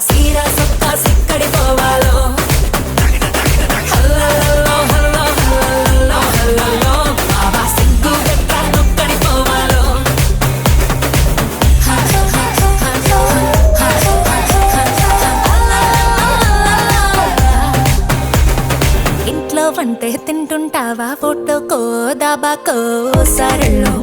సీరా సొక్క సిక్కడి పోవాలో హల్లల్లో hello హల్లల్లో హల్లల్లో బాబా సిగ్గు గట్ట నొక్కడి పోవాలో ఇంట్లో వంటే తింటుంటావా ఫోటోకో దాబాకో సరళో